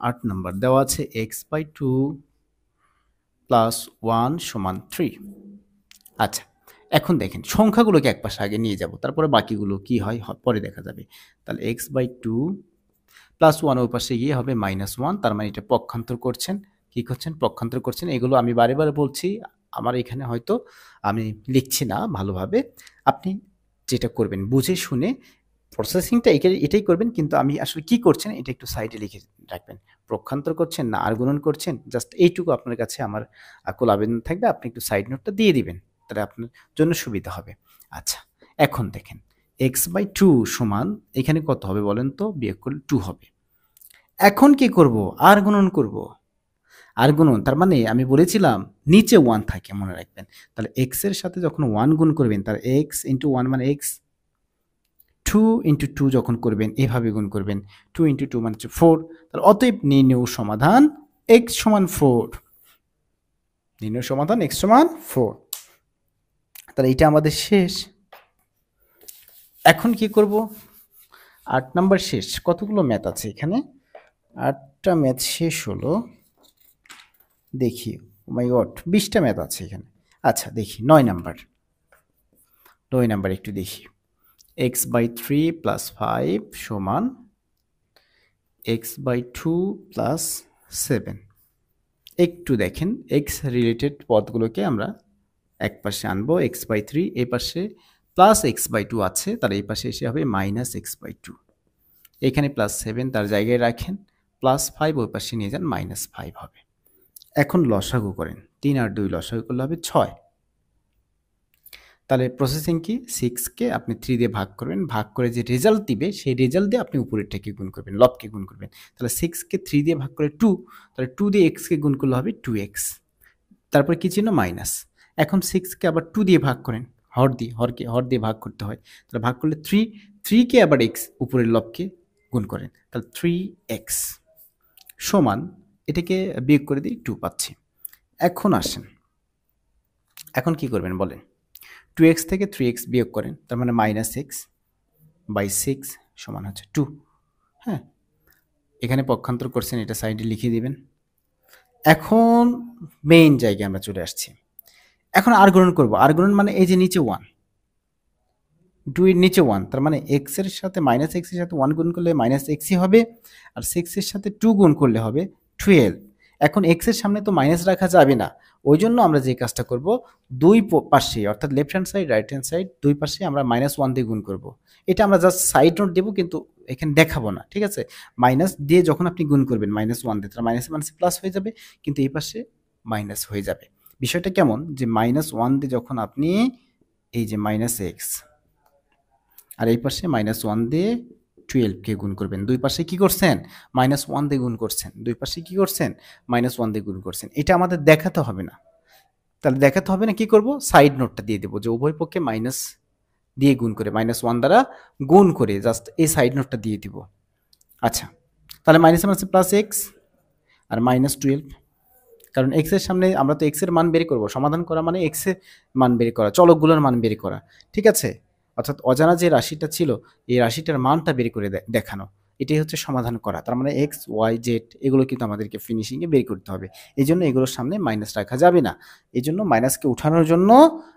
8 number দেওয়া আছে x/2 plus 1 সমান 3। আচ্ছা, এখন দেখেন সংখ্যাগুলোকে একপাশে আগে নিয়ে যাব, তারপরে বাকিগুলো কি হয় পরে দেখা যাবে। তাহলে x/2 প্লাস 1 ওই পাশে গিয়ে হবে -1, তার মানে এটা পক্ষান্তর করছেন। কি করছেন? পক্ষান্তর করছেন। এগুলো আমি বারে বারে বলছি, আমার এখানে হয়তো আমি লিখছি না ভালোভাবে। আপনি যেটা করবেন বুঝে শুনে প্রসেসিংটা এটাই করবেন, কিন্তু আমি আসলে কি করছেন এটা একটু সাইডে লিখে রাখবেন। পক্ষান্তর করছেন না আর গুণন করছেন, জাস্ট এইটুকু আপনার কাছে আমার আকুল আবেদন থাকবে, আপনি একটু সাইড নোটটা দিয়ে দিবেন, তাহলে আপনার জন্য সুবিধা হবে। আচ্ছা, এখন দেখেন x/2 সমান এখানে কত হবে বলেন তো? বিয়োগ করলে 2 হবে। এখন কি করব? আর গুণন করব। আর গুণন, তার মানে আমি বলেছিলাম নিচে 1 থাকে, মনে রাখবেন। তাহলে x এর সাথে যখন 1 গুণ করবেন, তার x ইন্টু 1 মানে x, 2 ইন্টু 2 যখন করবেন এভাবে গুণ করবেন, 2 ইন্টু 2 মানে হচ্ছে 4। তাহলে অতএব নির্ণেয় সমাধান x সমান 4। নির্ণেয় সমাধান x সমান 4। তাহলে এটা আমাদের শেষ। এখন কি করব? 8 নাম্বার শেষ। কতগুলো ম্যাথ আছে এখানে? 8টা ম্যাথ শেষ হলো। দেখি, মাই গড, 20টা ম্যাথ আছে এখানে। আচ্ছা দেখি 9 নাম্বার। 9 নাম্বার একটু দেখি। x/3 প্লাস 5 সমান x/2 প্লাস 7। একটু দেখেন, x রিলেটেড পদগুলোকে আমরা এক পাশে আনবো। x/3 এই পাশে প্লাস x/2 আছে, তাহলে এই পাশে এসে হবে -x/2। এখানে +7 তার জায়গায় রাখেন, +5 ওই পাশে নিয়ে যান, -5 হবে। এখন লসাগু করেন, 3 আর 2 লসাগু করলে হবে 6। তাহলে প্রসেসিং কি? 6কে আপনি 3 দিয়ে ভাগ করবেন, ভাগ করে যে রেজাল্ট দিবে সেই রেজাল্ট দিয়ে আপনি উপরেরটাকে গুণ করবেন, লবকে গুণ করবেন। তাহলে 6কে 3 দিয়ে ভাগ করে 2, তাহলে 2 দিয়ে x-কে গুণ করলে হবে 2x। তারপরে কি চিহ্ন? মাইনাস। এখন 6কে আবার 2 দিয়ে ভাগ করেন, হর দিয়ে ভাগ করতে হয়। তাহলে ভাগ করলে 3, 3কে আবার x উপরের লবকে গুণ করেন, তাহলে 3x সমান, এটাকে বিয়োগ করে দিই, 2 পাচ্ছি। এখন আসেন, এখন কি করবেন বলেন? 2x থেকে 3x বিয়োগ করেন, তার মানে -x/6 সমান হচ্ছে 2। হ্যাঁ, এখানে পক্ষান্তর করছেন, এটা সাইডে লিখে দিবেন। এখন মেইন জায়গায় আমরা চলে আসছি। এখন আর গুণন করব। আর গুণন মানে এই যে নিচে 1, 2 এর নিচে 1, তার মানে x এর সাথে -x এর সাথে 1 গুণ করলে -xই হবে, আর 6 এর সাথে 2 গুণ করলে হবে 12। এখন x এর সামনে তো মাইনাস রাখা যাবে না, ওই জন্য আমরা যে কাজটা করব, দুই পাশে অর্থাৎ left hand side right hand side দুই পাশে আমরা -1 দিয়ে গুণ করব। এটা আমরা জাস্ট সাইড নোট দেবো, কিন্তু এখানে দেখাবো না, ঠিক আছে? মাইনাস দিয়ে যখন আপনি গুণ করবেন -1 দিয়ে, তাহলে মাইনাস মাইনাসে প্লাস হয়ে যাবে, কিন্তু এই পাশে মাইনাস হয়ে যাবে। বিষয়টা কেমন? যে -1 দিয়ে যখন আপনি এই যে -x আর এই পাশে -1 দিয়ে 12কে গুণ করবেন, দুই পাশে কি করছেন? -1 দিয়ে গুণ করছেন, দুই পাশে কি করছেন? -1 দিয়ে গুণ করছেন। এটা আমাদের দেখাতে হবে না। তাহলে দেখাতে হবে না, কি করব? সাইড নোটটা দিয়ে দেবো যে উভয় পক্ষে মাইনাস দিয়ে গুণ করে, -1 দ্বারা গুণ করে জাস্ট এই সাইড নোটটা দিয়ে দিব। আচ্ছা, তাহলে মাইনাসে মাইনাসে প্লাস এক্স আর -12, কারণ এক্স এর সামনে আমরা তো এক্স এর মান বের করব। সমাধান করা মানে এক্স এর মান বের করা, চলকগুলোর মান বের করা, ঠিক আছে? অর্থাৎ অজানা যে রাশিটা ছিল এই রাশিটার মানটা বের করে দেখানো, এটাই হচ্ছে সমাধান করা। তার মানে এক্স ওয়াই জেড এগুলো কিন্তু আমাদেরকে ফিনিশিংয়ে বের করতে হবে, এই জন্য এগুলোর সামনে মাইনাস রাখা যাবে না। এই জন্য মাইনাসকে উঠানোর জন্য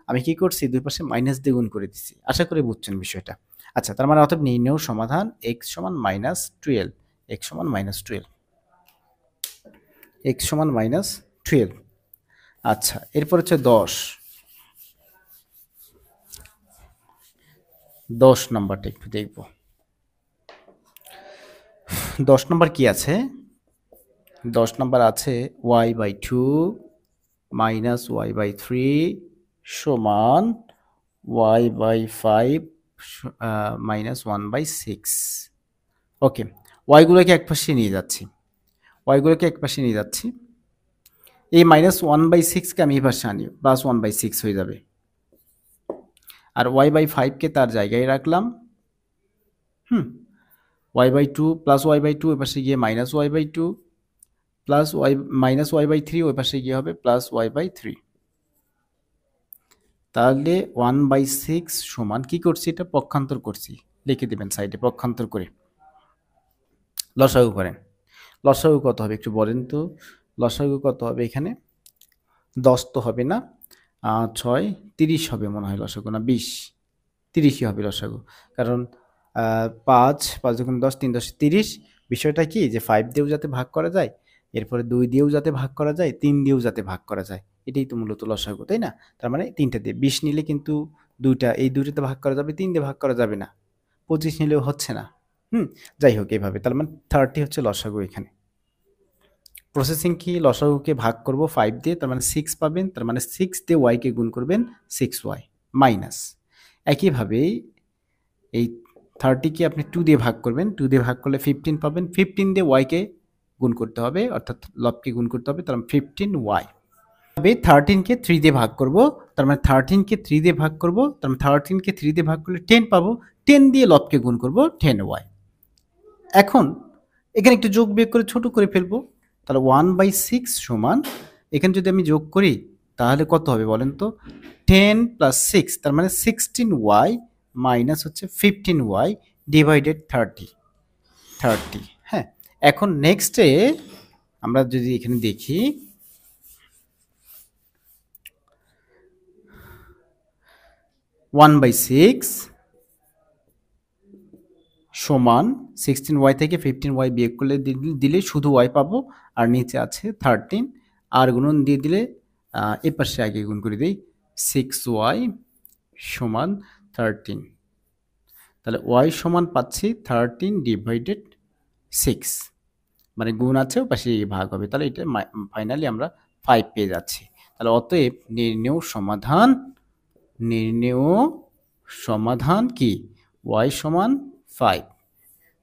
আমি কি করছি? দুই পাশে মাইনাস দিয়ে গুণ করে দিচ্ছি। আশা করি বুঝছেন বিষয়টা। আচ্ছা, তার মানে অর্থাৎ নির্ণেয় সমাধান এক্স সমান -12, এক্স সমান -12, এক্স সমান -12। আচ্ছা, এরপর হচ্ছে 10 নম্বরটা একটু দেখব। 10 নম্বর কি আছে? 10 নম্বর আছে y/2 -y/3 সমান y/5 -1/6। ওকে, ওয়াইগুলোকে একপাশে নিয়ে যাচ্ছি, ওয়াইগুলোকে একপাশে নিয়ে যাচ্ছি। এই -1/6কে আমি এই পাশে আনি, +1/6 হয়ে যাবে। আর y/5কে তার জায়গায় রাখলাম। y/2 প্লাস y/2 ওই পাশে গিয়ে -y/2 প্লাস -y/3 ওই পাশে গিয়ে হবে +y/3। তাহলে 1/6 সমান কি করছি? এটা পক্ষান্তর করছি, লিখে দেবেন সাইডে পক্ষান্তর করে। লসাগু করেন, লসাগু কত হবে একটু বলেন তো, লসাগু কত হবে এখানে? 10 তো হবে না, 6 30 হবে মনে হয় লসাগু, না 20, 30ই হবে লসাগু। কারণ 5 5 দুগুণ 10, 3 10 30। বিষয়টা কি যে 5 দিয়েও যাতে ভাগ করা যায়, এরপরে 2 দিয়েও যাতে ভাগ করা যায়, 3 দিয়েও যাতে ভাগ করা যায়, এটাই তো মূলত লসাগু, তাই না? তার মানে 3টা দিয়ে 20 নিলে কিন্তু দুইটা, এই দুইটাতে ভাগ করা যাবে, 3 দিয়ে ভাগ করা যাবে না, 25 নিলেও হচ্ছে না। যাই হোক এইভাবে, তার মানে 30 হচ্ছে লসাগু এখানে। প্রসেসিং কি, লসাগুকে ভাগ করব 5 দিয়ে, তার মানে 6 পাবেন, তার মানে 6 দিয়ে y কে গুণ করবেন 6y মাইনাস। একইভাবে এই 30 কে আপনি 2 দিয়ে ভাগ করবেন, 2 দিয়ে ভাগ করলে 15 পাবেন, 15 দিয়ে y কে গুণ করতে হবে, অর্থাৎ লবকে গুণ করতে হবে, তার মানে 15y। তবে 13 কে 3 দিয়ে ভাগ করব, তার মানে 13 কে 3 দিয়ে ভাগ করব, তার মানে 13 কে 3 দিয়ে ভাগ করলে 10 পাবো, 10 দিয়ে লবকে গুণ করব 10y। এখন এখানে একটু যোগ বিয়োগ করে ছোট করে ফেলবো, তাহলে 1/6 সমান, এখানে যদি আমি যোগ করি তাহলে কত হবে বলেন তো, 10 + 6 তার মানে 16y মাইনাস হচ্ছে 15y ডিভাইডেড 30। হ্যাঁ, এখন নেক্সটে আমরা যদি এখানে দেখি, 1/6 সমান 16y থেকে 15y বিয়োগ করলে দিলে শুধু y পাবো, আর নিচে আছে 13, আর গুণন দিয়ে দিলে এ পাশে আগে গুণ করে দিই, 6y সমান 13, তাহলে y সমান পাচ্ছি 13 ডিভাইডেড 6, মানে গুণ আছে ও পাশে ভাগ হবে, তাহলে এটা ফাইনালি আমরা 5 পেয়ে যাচ্ছি। তাহলে অতএব নির্ণেয় সমাধান কি, y সমান 5।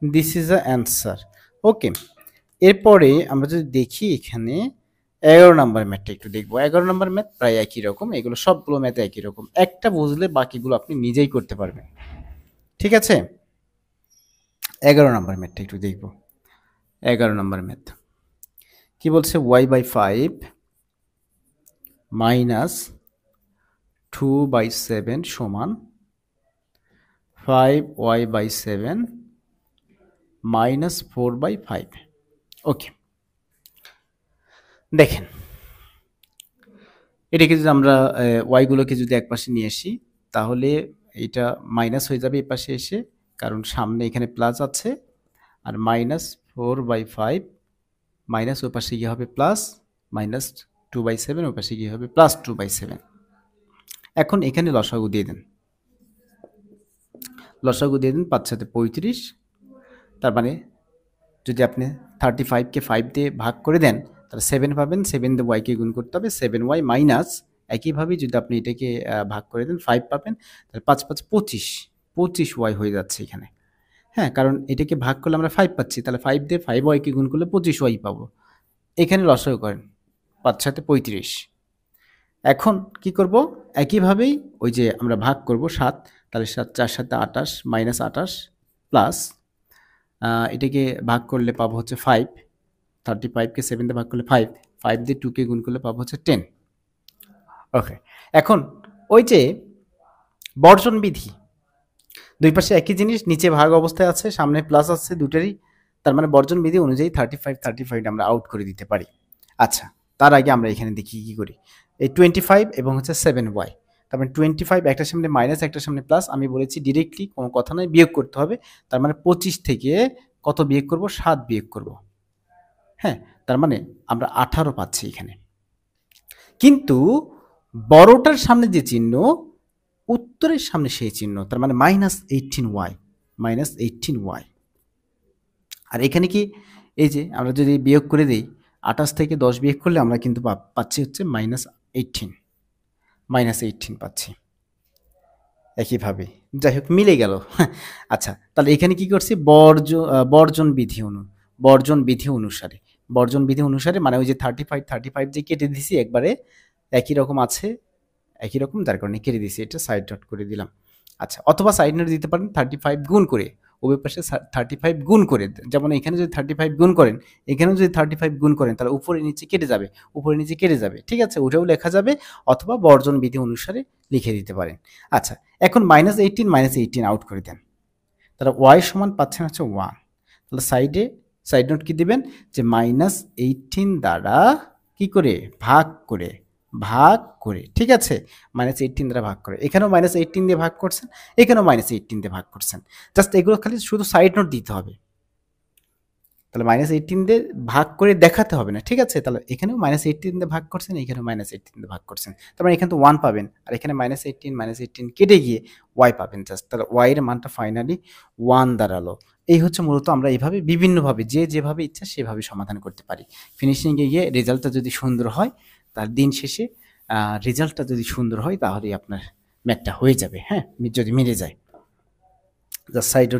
This is the answer. Okay, এরপরে আমরা যদি দেখি এখানে 11 নম্বর ম্যাথটা একটু দেখবো। 11 নম্বর ম্যাথ প্রায় একই রকম, এগুলো সবগুলো ম্যাথ একই রকম, একটা বুঝলে বাকিগুলো আপনি নিজেই করতে পারবেন। ঠিক আছে, 11 নম্বর ম্যাথটা একটু দেখবো। 11 নম্বর ম্যাথ কি বলছে, y/5 মাইনাস 2/7 সমান 5y/7 মাইনাস 4/5। ওকে, দেখেন এটাকে যদি আমরা ওয়াইগুলোকে যদি একপাশে নিয়ে আসি তাহলে এটা মাইনাস হয়ে যাবে এপাশে এসে, কারণ সামনে এখানে প্লাস আছে, আর মাইনাস 4/5 মাইনাস ওই পাশে গিয়ে হবে প্লাস, মাইনাস 2/7 ওই পাশে গিয়ে হবে প্লাস 2/7। এখন এখানে লসাগু দিয়ে দেন, লসাগু দিয়ে দেন 5 7 35, তার মানে যদি আপনি 35কে 5 দিয়ে ভাগ করে দেন তাহলে 7 পাবেন, 7 দিয়ে ওয়াইকে গুণ করতে হবে 7y মাইনাস, একইভাবে যদি আপনি এটাকে ভাগ করে দেন 5 পাবেন, তাহলে 5 5 25y হয়ে যাচ্ছে এখানে। হ্যাঁ, কারণ এটাকে ভাগ করলে আমরা 5 পাচ্ছি, তাহলে 5 দিয়ে 5yকে গুণ করলে 25y পাবো। এখানে লসাগু করেন 5 7 35। এখন কি করব, একইভাবেই ওই যে আমরা ভাগ করব 7, তাহলে 7 4 7 28 মাইনাস 28 প্লাস এটাকে ভাগ করলে পাবো হচ্ছে 5, 35কে 7 দিয়ে ভাগ করলে 5, 5 দিয়ে 2কে গুণ করলে পাবো হচ্ছে 10। ওকে, এখন ওই যে বর্জন বিধি, দুই পাশে একই জিনিস, নিচে ভাগ অবস্থায় আছে, সামনে প্লাস আছে দুটারই, তার মানে বর্জন বিধি অনুযায়ী 35 আমরা আউট করে দিতে পারি। আচ্ছা, তার আগে আমরা এখানে দেখি কি করি, এই 25 এবং হচ্ছে 7y, তার মানে 25 একটা সামনে মাইনাস একটা সামনে প্লাস, আমি বলেছি ডিরেক্টলি কোনো কথা নয় বিয়োগ করতে হবে, তার মানে 25 থেকে কত বিয়োগ করব, 7 বিয়োগ করব। হ্যাঁ, তার মানে আমরা 18 পাচ্ছি এখানে, কিন্তু বড়টার সামনে যে চিহ্ন উত্তরের সামনে সেই চিহ্ন, তার মানে -18y। আর এখানে কি, এই যে আমরা যদি বিয়োগ করে দিই 28 থেকে 10 বিয়োগ করলে আমরা কিন্তু পাচ্ছি হচ্ছে -18 পাচ্ছি একইভাবে। যাই হোক মিলে গেল। আচ্ছা, তাহলে এখানে কি করছি, বর্জন বিধি অনুসারে মানে ওই যে 35 যে কেটে দিছি একবারে একই রকম আছে, একই রকম, যার কারণে কেটে দিছি, এটা সাইড ডট করে দিলাম। আচ্ছা, অথবা সাইড নোট দিতে পারেন 35 গুণ করে, উভয় পাশে 35 গুণ করে, যেমন এখানে যদি 35 গুণ করেন, এখানেও যদি 35 গুণ করেন, তাহলে উপরে নিচে কেটে যাবে, ঠিক আছে, ওটাও লেখা যাবে, অথবা বর্জন বিধি অনুসারে লিখে দিতে পারেন। আচ্ছা, এখন -18 আউট করে দেন, তাহলে y সমান পাচ্ছেন হচ্ছে 1, তাহলে সাইডে সাইড নোট কি দিবেন যে -18 দ্বারা কি করে ভাগ করে, ঠিক আছে, -18 দ্বারা ভাগ করে, এখানেও -18 দিয়ে ভাগ করছেন, এখানেও -18 দিয়ে ভাগ করছেন, জাস্ট এগুলো খালি শুধু সাইড নোট দিতে হবে। তাহলে -18 দিয়ে ভাগ করে দেখাতে হবে না, ঠিক আছে। তাহলে এখানেও -18 দিয়ে ভাগ করছেন, এখানেও -18 দিয়ে ভাগ করছেন, তার মানে এখানে তো 1 পাবেন, আর এখানে -18 কেটে গিয়ে y পাবেন জাস্ট। তাহলে y এর মানটা ফাইনালি 1 দাঁড়ালো। এই হচ্ছে মূলত আমরা এভাবে বিভিন্নভাবে যে যেভাবে ইচ্ছা সেভাবে সমাধান করতে পারি। ফিনিশিংয়ে গিয়ে রেজাল্টটা যদি সুন্দর হয়, তার দিন শেষে রেজাল্টটা যদি সুন্দর হয় তাহলেই আপনার ম্যাথটা হয়ে যাবে, হ্যাঁ, যদি মিলে যায়। Just side